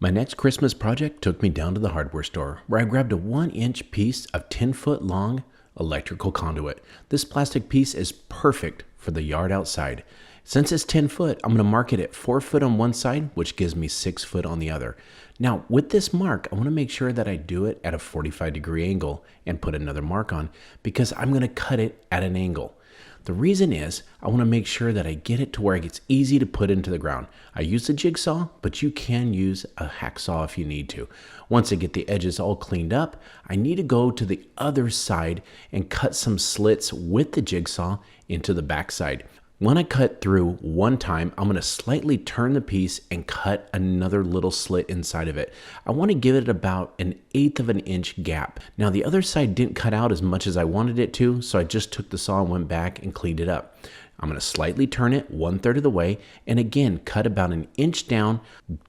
My next Christmas project took me down to the hardware store where I grabbed a 1-inch piece of 10-foot long electrical conduit. This plastic piece is perfect for the yard outside. Since it's 10 foot, I'm going to mark it at 4 foot on one side, which gives me 6 foot on the other. Now, with this mark, I want to make sure that I do it at a 45-degree angle and put another mark on because I'm going to cut it at an angle. The reason is I want to make sure that I get it to where it's easy to put into the ground. I use a jigsaw, but you can use a hacksaw if you need to. Once I get the edges all cleaned up, I need to go to the other side and cut some slits with the jigsaw into the back side. When I cut through one time, I'm going to slightly turn the piece and cut another little slit inside of it. I want to give it about 1/8 of an inch gap. Now the other side didn't cut out as much as I wanted it to, so I just took the saw and went back and cleaned it up. I'm going to slightly turn it 1/3 of the way and again cut about 1 inch down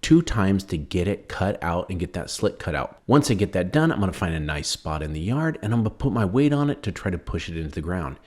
2 times to get it cut out and get that slit cut out. Once I get that done, I'm going to find a nice spot in the yard and I'm going to put my weight on it to try to push it into the ground.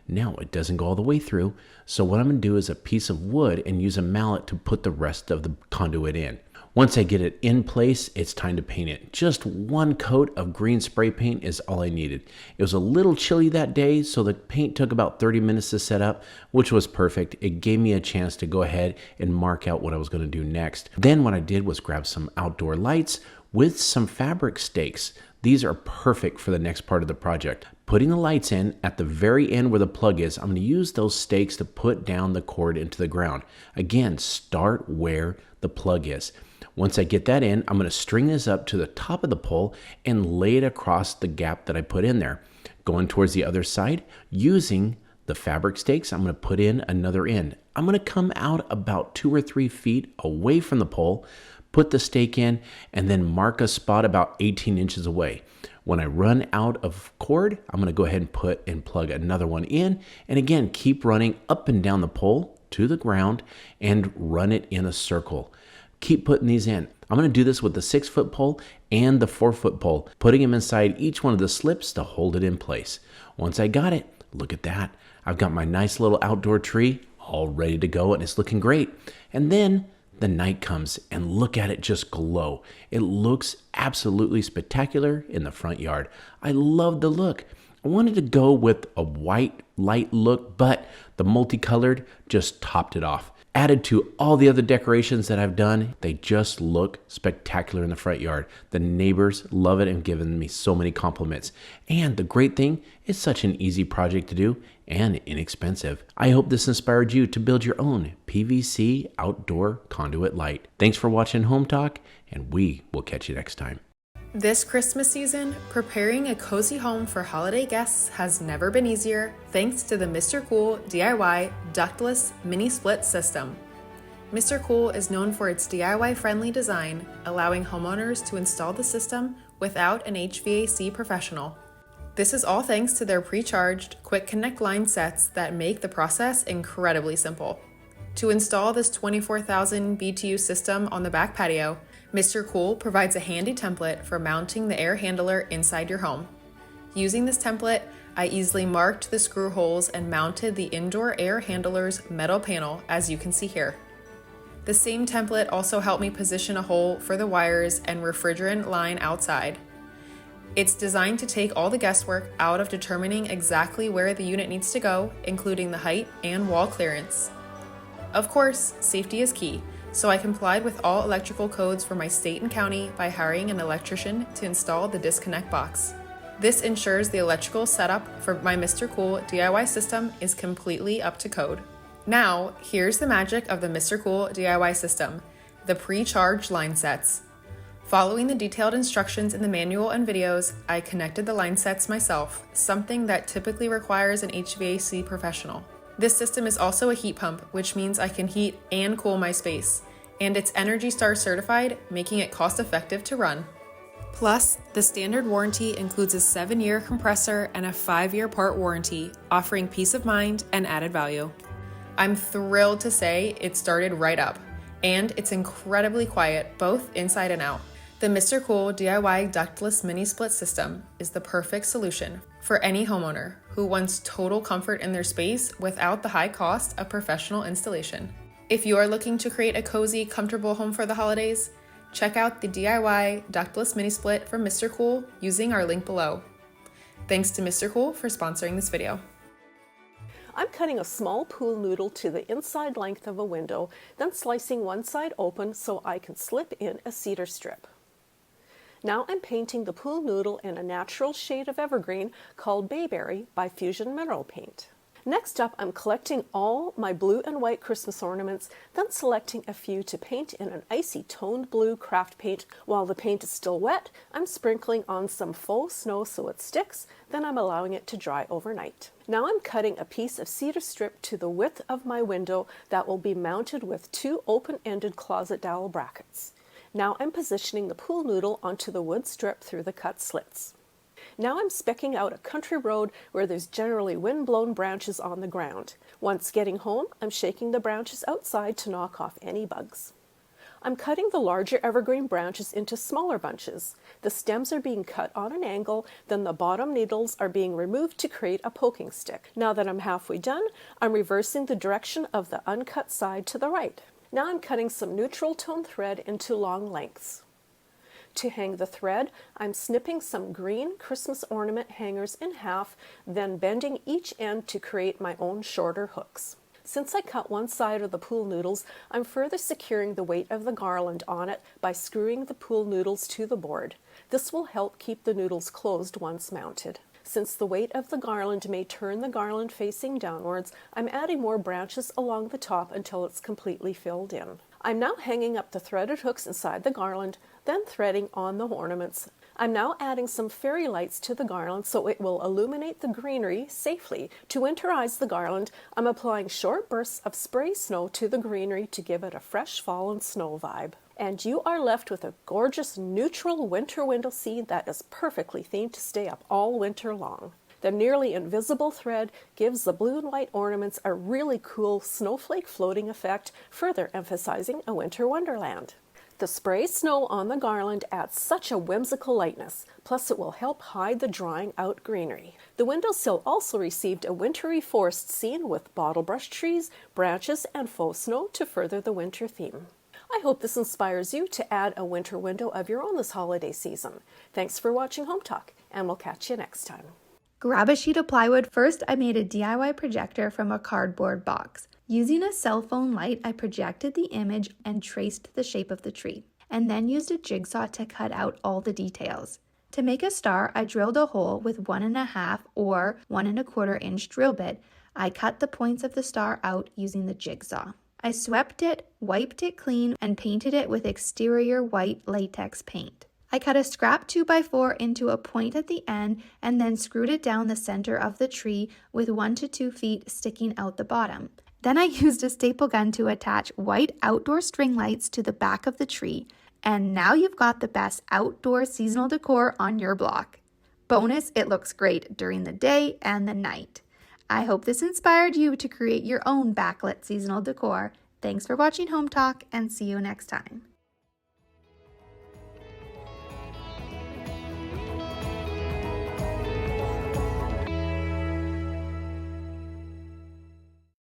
Now it doesn't go all the way through, so what I'm going to do is a piece of wood and use a mallet to put the rest of the conduit in. Once I get it in place, it's time to paint it. Just 1 coat of green spray paint is all I needed. It was a little chilly that day, so the paint took about 30 minutes to set up, which was perfect. It gave me a chance to go ahead and mark out what I was going to do next. Then what I did was grab some outdoor lights with some fabric stakes. These are perfect for the next part of the project. Putting the lights in at the very end where the plug is, I'm going to use those stakes to put down the cord into the ground. Again, start where the plug is. Once I get that in, I'm going to string this up to the top of the pole and lay it across the gap that I put in there. Going towards the other side, using the fabric stakes, I'm going to put in another end. I'm going to come out about 2 or 3 feet away from the pole, put the stake in, and then mark a spot about 18 inches away. When I run out of cord, I'm going to go ahead and put and plug another one in, and again, keep running up and down the pole to the ground and run it in a circle. Keep putting these in. I'm going to do this with the 6-foot pole and the 4-foot pole, putting them inside each one of the slips to hold it in place. Once I got it, look at that. I've got my nice little outdoor tree all ready to go, and it's looking great. And then the night comes and look at it just glow. It looks absolutely spectacular in the front yard. I love the look. I wanted to go with a white light look, but the multicolored just topped it off. Added to all the other decorations that I've done, they just look spectacular in the front yard. The neighbors love it and given me so many compliments. And the great thing, it's such an easy project to do and inexpensive. I hope this inspired you to build your own PVC outdoor conduit light. Thanks for watching Home Talk, and we will catch you next time. This Christmas season, preparing a cozy home for holiday guests has never been easier thanks to the Mr. Cool DIY ductless mini split system. Mr. Cool is known for its DIY-friendly design, allowing homeowners to install the system without an HVAC professional. This is all thanks to their pre-charged, quick connect line sets that make the process incredibly simple. To install this 24,000 BTU system on the back patio, Mr. Cool provides a handy template for mounting the air handler inside your home. Using this template, I easily marked the screw holes and mounted the indoor air handler's metal panel, as you can see here. The same template also helped me position a hole for the wires and refrigerant line outside. It's designed to take all the guesswork out of determining exactly where the unit needs to go, including the height and wall clearance. Of course, safety is key, so I complied with all electrical codes for my state and county by hiring an electrician to install the disconnect box. This ensures the electrical setup for my Mr. Cool DIY system is completely up to code. Now, here's the magic of the Mr. Cool DIY system, the pre-charged line sets. Following the detailed instructions in the manual and videos, I connected the line sets myself, something that typically requires an HVAC professional. This system is also a heat pump, which means I can heat and cool my space, and it's Energy Star certified, making it cost-effective to run. Plus, the standard warranty includes a 7-year compressor and a 5-year part warranty, offering peace of mind and added value. I'm thrilled to say it started right up, and it's incredibly quiet both inside and out. The Mr. Cool DIY ductless mini split system is the perfect solution for any homeowner who wants total comfort in their space without the high cost of professional installation. If you are looking to create a cozy, comfortable home for the holidays, Check out the DIY ductless mini split from Mr. Cool using our link below. Thanks to Mr. Cool for sponsoring this video. I'm cutting a small pool noodle to the inside length of a window, then slicing one side open so I can slip in a cedar strip. Now I'm painting the pool noodle in a natural shade of evergreen called Bayberry by Fusion Mineral Paint. Next up, I'm collecting all my blue and white Christmas ornaments, then selecting a few to paint in an icy toned blue craft paint. While the paint is still wet, I'm sprinkling on some faux snow so it sticks, then I'm allowing it to dry overnight. Now I'm cutting a piece of cedar strip to the width of my window that will be mounted with 2 open-ended closet dowel brackets. Now I'm positioning the pool noodle onto the wood strip through the cut slits. Now I'm specking out a country road where there's generally wind-blown branches on the ground. Once getting home, I'm shaking the branches outside to knock off any bugs. I'm cutting the larger evergreen branches into smaller bunches. The stems are being cut on an angle, then the bottom needles are being removed to create a poking stick. Now that I'm halfway done, I'm reversing the direction of the uncut side to the right. Now I'm cutting some neutral tone thread into long lengths. To hang the thread, I'm snipping some green Christmas ornament hangers in half, then bending each end to create my own shorter hooks. Since I cut one side of the pool noodles, I'm further securing the weight of the garland on it by screwing the pool noodles to the board. This will help keep the noodles closed once mounted. Since the weight of the garland may turn the garland facing downwards, I'm adding more branches along the top until it's completely filled in. I'm now hanging up the threaded hooks inside the garland, then threading on the ornaments. I'm now adding some fairy lights to the garland so it will illuminate the greenery safely. To winterize the garland, I'm applying short bursts of spray snow to the greenery to give it a fresh fall and snow vibe. And you are left with a gorgeous neutral winter window scene that is perfectly themed to stay up all winter long. The nearly invisible thread gives the blue and white ornaments a really cool snowflake floating effect, further emphasizing a winter wonderland. The spray snow on the garland adds such a whimsical lightness, plus it will help hide the drying out greenery. The windowsill also received a wintry forest scene with bottlebrush trees, branches, and faux snow to further the winter theme. I hope this inspires you to add a winter window of your own this holiday season. Thanks for watching Hometalk, and we'll catch you next time. Grab a sheet of plywood. First, I made a DIY projector from a cardboard box. Using a cell phone light, I projected the image and traced the shape of the tree, and then used a jigsaw to cut out all the details. To make a star, I drilled a hole with 1.5 or 1.25 inch drill bit. I cut the points of the star out using the jigsaw. I swept it, wiped it clean, and painted it with exterior white latex paint. I cut a scrap 2x4 into a point at the end and then screwed it down the center of the tree with 1 to 2 feet sticking out the bottom. Then I used a staple gun to attach white outdoor string lights to the back of the tree, and now you've got the best outdoor seasonal decor on your block. Bonus, it looks great during the day and the night. I hope this inspired you to create your own backlit seasonal decor. Thanks for watching Home Talk, and see you next time.